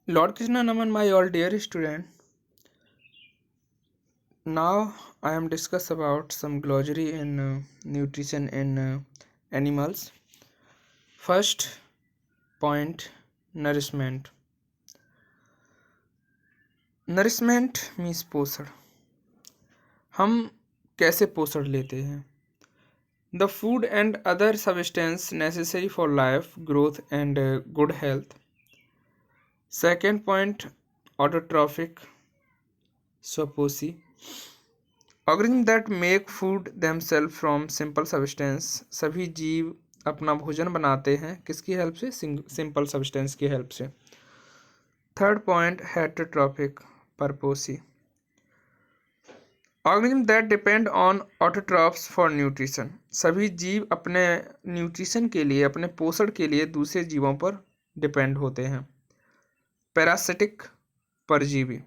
Lord Krishna Naman, my all dear student. Now I am discuss about some glossary in nutrition in animals. First point, nourishment. Nourishment means पोषण. हम कैसे पोषण लेते हैं? The food and other substance necessary for life, growth and good health. Second point, autotrophic, SWAPOSI. Organism that make food themselves from simple substance. सभी जीव अपना भोजन बनाते हैं किसकी हेल्प से? सिंपल सब्सटेंस की हेल्प से. थर्ड पॉइंट, हेटेरोट्रॉफिक, परपोसी. Organism that depend on autotrophs for nutrition. सभी जीव अपने न्यूट्रिशन के लिए, अपने पोषण के लिए दूसरे जीवों पर डिपेंड होते हैं. पैरासिटिक, परजीवी.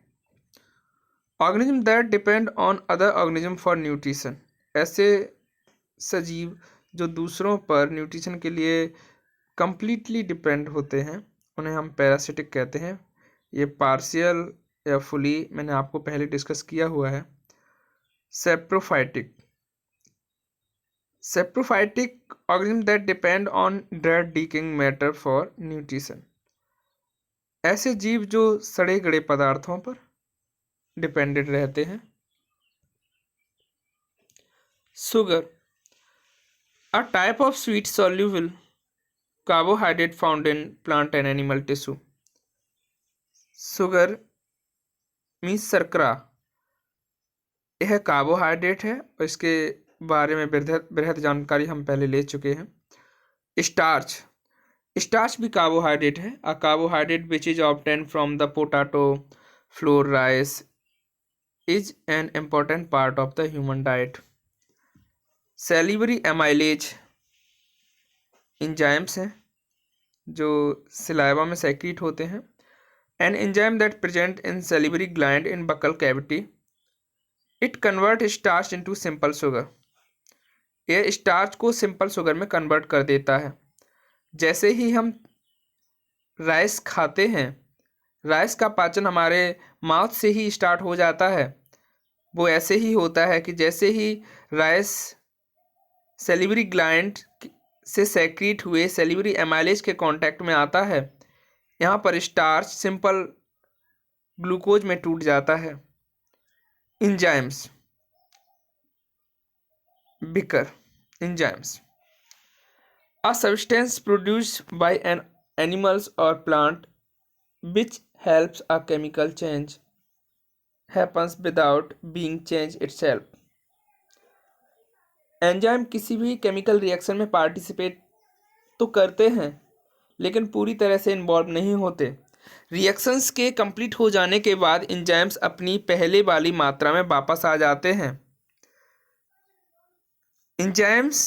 Organism that depend on other organism for nutrition. ऐसे सजीव जो दूसरों पर न्यूट्रिशन के लिए कंप्लीटली डिपेंड होते हैं उन्हें हम पैरासिटिक कहते हैं. ये पार्शियल या फुली मैंने आपको पहले डिस्कस किया हुआ है. Saprophytic. Saprophytic organism that depend on dead decaying matter for nutrition. ऐसे जीव जो सड़े गड़े पदार्थों पर डिपेंडेंट रहते हैं. Sugar, a type of sweet soluble carbohydrate found in plant and animal tissue. Sugar means शर्करा. यह कार्बोहाइड्रेट है और इसके बारे में बृहद जानकारी हम पहले ले चुके हैं. स्टार्च. स्टार्च भी कार्बोहाइड्रेट है. A carbohydrate which is obtain from the potato, floor, rice is an important part of the human diet. Salivary amylase enzymes हैं जो सलाइवा में सेक्रीट होते हैं. An enzyme that present in salivary gland in buccal cavity. It convert starch into simple sugar. यह starch को simple sugar में convert कर देता है. जैसे ही हम राइस खाते हैं, राइस का पाचन हमारे माउथ से ही स्टार्ट हो जाता है. वो ऐसे ही होता है कि जैसे ही राइस सेलिवरी ग्लैंड से सेक्रीट हुए सेलिवरी एमाइलेज के कांटेक्ट में आता है, यहाँ पर स्टार्च सिंपल ग्लूकोज में टूट जाता है. Enzymes, beaker enzymes, a substance produced by an animals or plant which helps a chemical change happens without being change itself. Enzyme किसी भी केमिकल रिएक्शन में पार्टिसिपेट तो करते हैं लेकिन पूरी तरह से इन्वॉल्व नहीं होते. रिएक्शंस के कंप्लीट हो जाने के बाद एंजाइम्स अपनी पहले वाली मात्रा में वापस आ जाते हैं. एंजाइम्स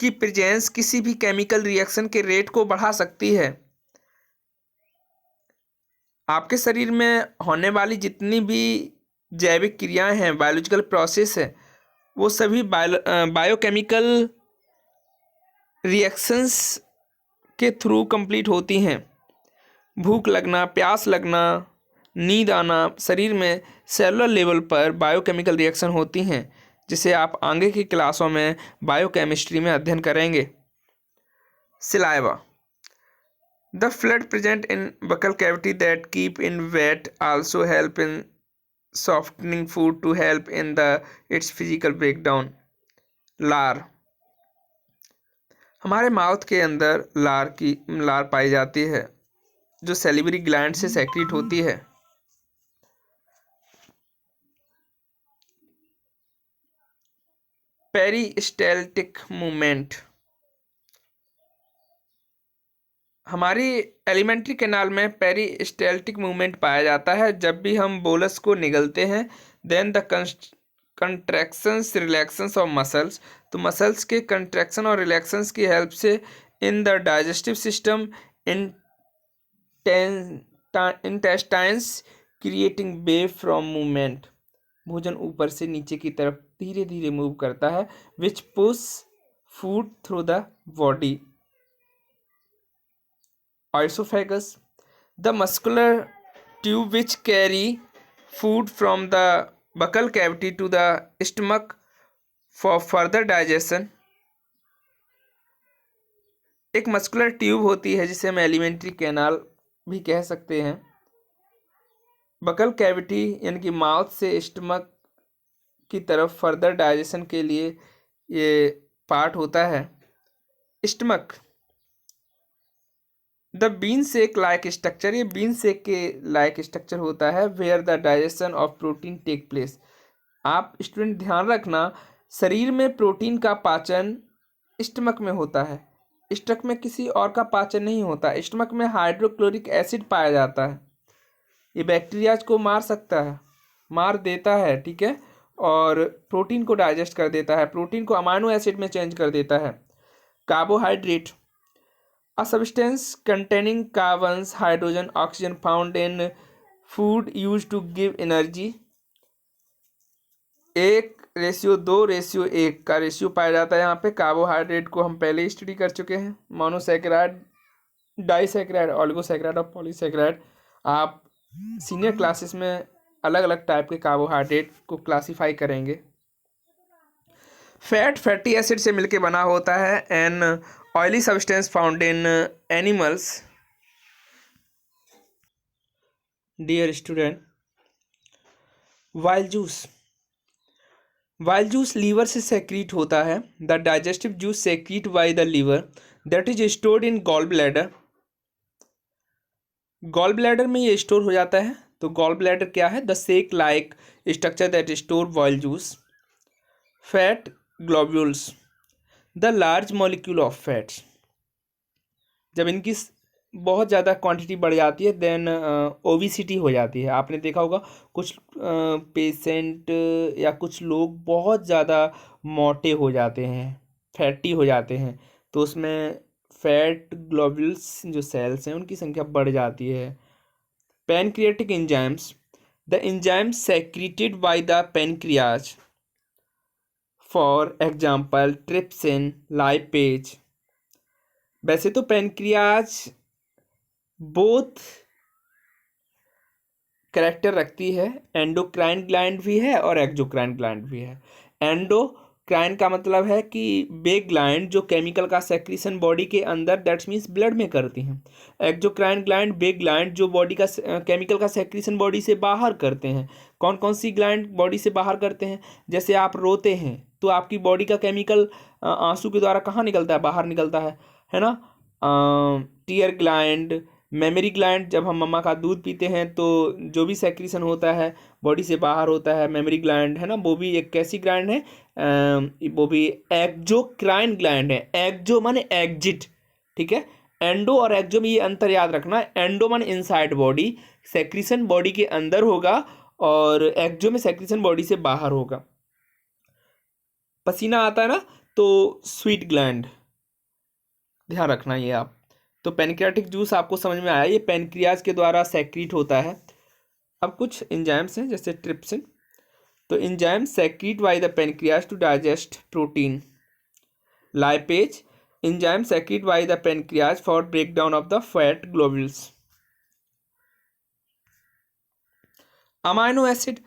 की प्रेजेंस किसी भी केमिकल रिएक्शन के रेट को बढ़ा सकती है. आपके शरीर में होने वाली जितनी भी जैविक क्रियाएं हैं, बायोलॉजिकल प्रोसेस है, वो सभी बायोकेमिकल रिएक्शंस के थ्रू कंप्लीट होती हैं. भूख लगना, प्यास लगना, नींद आना, शरीर में सेलुलर लेवल पर बायोकेमिकल रिएक्शन होती हैं जिसे आप आगे की क्लासों में बायोकेमिस्ट्री में अध्ययन करेंगे. Saliva. The fluid present in buccal cavity that keep in wet also help in softening food to help in its physical breakdown. लार. हमारे माउथ के अंदर लार पाई जाती है जो सेलिवरी ग्लैंड से सेक्रीट होती है. पेरिस्टेल्टिक मूवमेंट. हमारी एलिमेंट्री कैनाल में पेरिस्टेल्टिक मूवमेंट पाया जाता है जब भी हम बोलस को निगलते हैं. Then the contractions relaxations of muscles. तो मसल्स के कंट्रैक्शन और रिलैक्शंस की हेल्प से in the digestive system intestines creating way from movement. भोजन ऊपर से नीचे की तरफ धीरे धीरे मूव करता है which push food through the body. Oesophagus. The muscular tube which carry food from the buccal cavity to the stomach for further digestion. एक मस्कुलर ट्यूब होती है जिसे हम एलिमेंट्री कैनाल भी कह सकते हैं। बकल कैविटी यानी कि माउथ से स्टमक की तरफ फर्दर डाइजेशन के लिए ये पार्ट होता है। Stomach, the bean sac like structure, ये बीन सेक के लाइक स्ट्रक्चर होता है where the digestion of protein take place. आप स्टूडेंट ध्यान रखना, शरीर में प्रोटीन का पाचन स्टमक में होता है, स्टमक में किसी और का पाचन नहीं होता। स्टमक में हाइड्रोक्लोरिक एसिड पाया जाता है, ये बैक्टीरियाज को मार सकता है, मार देता है, ठीक है, और प्रोटीन को डाइजेस्ट कर देता है, प्रोटीन को अमाइनो एसिड में चेंज कर देता है। Carbohydrate, a substance containing carbons, hydrogen, oxygen found in food use to give energy. 1:2:1 का रेशियो पाया जाता है यहाँ पे। कार्बोहाइड्रेट को हम पहले ही स्टडी कर चुके हैं, मोनोसैकेराइड, डाइसैकेराइड, ऑलिगोसैकेराइड और पॉलीसैकेराइड। आप सीनियर क्लासेस में अलग अलग टाइप के कार्बोहाइड्रेट को क्लासिफाई करेंगे। फैट फैटी एसिड से मिलके बना होता है। An oily substance found in animals. Dear student, bile juice, bile juice liver से सेक्रीट होता है। The digestive juice secrete by the liver that is stored in gall bladder. Gall bladder में ये स्टोर हो जाता है। तो गॉल ब्लैडर क्या है? The sake like structure that store while juice. Fat globules, the large molecule of fats. जब इनकी बहुत ज़्यादा क्वांटिटी बढ़ जाती है देन ओबिसिटी हो जाती है। आपने देखा होगा कुछ पेशेंट या कुछ लोग बहुत ज़्यादा मोटे हो जाते हैं, फैटी हो जाते हैं, तो उसमें फैट ग्लोब्यूल्स जो सेल्स हैं उनकी संख्या बढ़ जाती है। Pancreatic enzymes, the enzymes secreted bye the pancreas, for example trypsin, lipase. वैसे तो पैनक्रियाज बोथ कैरेक्टर रखती है, एंडोक्राइन ग्लैंड भी है और एक्सोक्राइन ग्लैंड भी है। एंडोक्राइन का मतलब है कि वे ग्लैंड जो केमिकल का सेक्रीशन बॉडी के अंदर दैट्स मीन्स ब्लड में करती हैं। एक्सोक्राइन ग्लैंड वे ग्लैंड जो बॉडी का केमिकल का सेक्रीशन बॉडी से बाहर करते हैं। कौन कौन सी ग्लैंड बॉडी से बाहर करते हैं? जैसे आप रोते हैं तो आपकी बॉडी का केमिकल आंसू के द्वारा कहाँ निकलता है? बाहर निकलता है ना। टीयर ग्लैंड, मेमोरी ग्लैंड, जब हम मम्मा का दूध पीते हैं तो जो भी सेक्रीशन होता है बॉडी से बाहर होता है। मेमोरी ग्लैंड है ना, वो भी एक कैसी ग्लैंड है? वो भी एक्सोक्राइन ग्लैंड है। एक्सो माने एग्जिट, ठीक है। एंडो और एक्सो में ये अंतर याद रखना। एंडो माने इनसाइड बॉडी, सेक्रीशन बॉडी के अंदर होगा, और एक्सो में सेक्रीशन बॉडी से बाहर होगा। पसीना आता है ना, तो स्वीट ग्लैंड, ध्यान रखना ये आप। तो पैनक्रियाटिक जूस आपको समझ में आया, ये पैनक्रियाज के द्वारा सेक्रीट होता है। अब कुछ एंजाइम्स हैं जैसे ट्रिप्सिन। तो enzyme secrete by the pancreas to digest protein. Lipase, enzyme secrete by the pancreas for breakdown of the fat globules. Amino acid,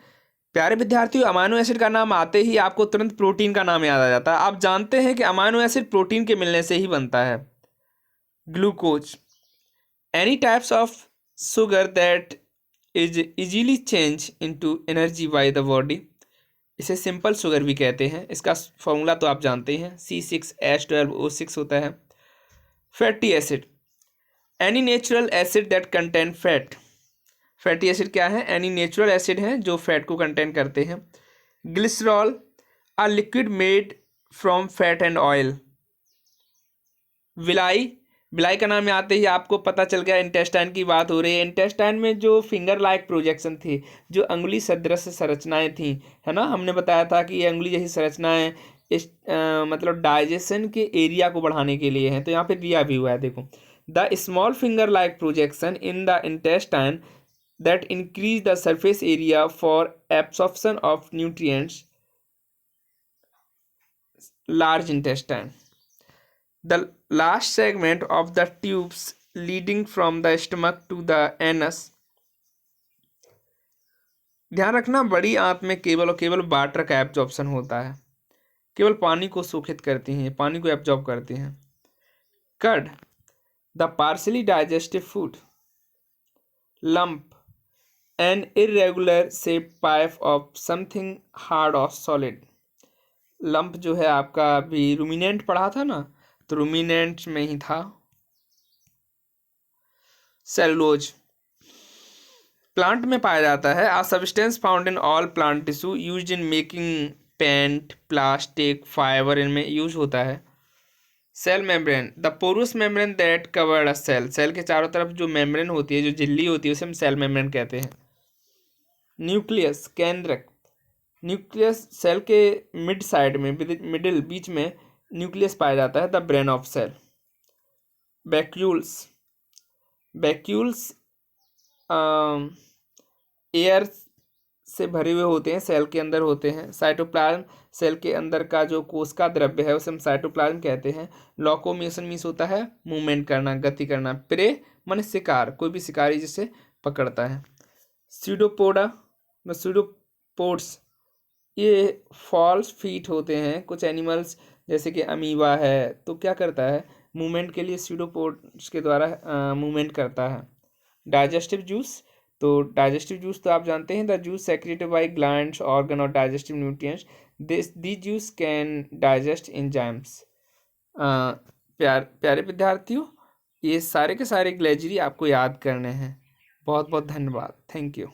प्यारे विद्यार्थियों, अमाइनो एसिड का नाम आते ही आपको तुरंत प्रोटीन का नाम याद आ जाता है। आप जानते हैं कि अमाइनो एसिड प्रोटीन के मिलने से ही बनता है। Glucose, any types of sugar that is easily changed into energy by the body, इसे सिंपल शुगर भी कहते हैं। इसका फॉर्मूला तो आप जानते हैं, C6H12O6 होता है। Fatty acid, any natural acid that contain fat. Fatty acid क्या है? एनी नेचुरल एसिड हैं जो फैट को कंटेन करते हैं। Glycerol, a liquid made from fat and oil. Villi, बिलाई का नाम आते ही आपको पता चल गया इंटेस्टाइन की बात हो रही है। इंटेस्टाइन में जो फिंगर लाइक प्रोजेक्शन थी, जो अंगुली सदृश संरचनाएं थी, है ना, हमने बताया था कि ये अंगुली जैसी संरचनाएं इस मतलब डाइजेशन के एरिया को बढ़ाने के लिए हैं। तो यहाँ पे दिया भी हुआ है, देखो, the small finger like projection in the intestine that increase the surface area for absorption of nutrients, large intestine. The last segment of the tubes leading from the stomach to the anus. ध्यान रखना, बड़ी आंत में केवल और केवल water का absorption होता है, केवल पानी को शोषित करती हैं, पानी को एब्जॉर्ब करती हैं। Curd, the partially digestive food. Lump, an irregular shape pipe of something hard और सॉलिड। लंप जो है आपका अभी रूमिनेंट पढ़ा था ना, तो रूमिनेंट में ही था। सेलुलोज प्लांट में पाया जाता है, a substance found in all plant tissue used in making paint, plastic, fibre, इनमें यूज होता है। Cell membrane, the porous membrane that covered a cell. Cell के चारों तरफ जो मेम्ब्रेन होती है, जो झिल्ली होती है, उसे हम सेल मेम्ब्रेन कहते हैं। न्यूक्लियस, केंद्रक। न्यूक्लियस सेल के मिड साइड में, मिडिल, बीच में न्यूक्लियस पाया जाता है, the brain of cell. Vacuoles, vacuoles air से भरे हुए होते हैं, सेल के अंदर होते हैं। साइटोप्लाज्म, सेल के अंदर का जो कोशिका द्रव्य है उसे हम साइटोप्लाज्म कहते हैं। लोकोमोशन मीन्स होता है मूवमेंट करना, गति करना। प्रे माने शिकार, कोई भी शिकारी जिसे पकड़ता है। स्यूडोपोडा, स्यूडोपोड्स, ये फॉल्स फीट होते हैं। कुछ एनिमल्स जैसे कि अमीबा है, तो क्या करता है, मूवमेंट के लिए स्यूडोपोड्स के द्वारा मूवमेंट करता है। डाइजेस्टिव जूस, तो डाइजेस्टिव जूस तो आप जानते हैं, the juice secreted by glands, organ और digestive nutrients, this juice can digest enzymes. प्यारे विद्यार्थियों, ये सारे के सारे ग्लेजरी आपको याद करने हैं। बहुत बहुत धन्यवाद, थैंक यू।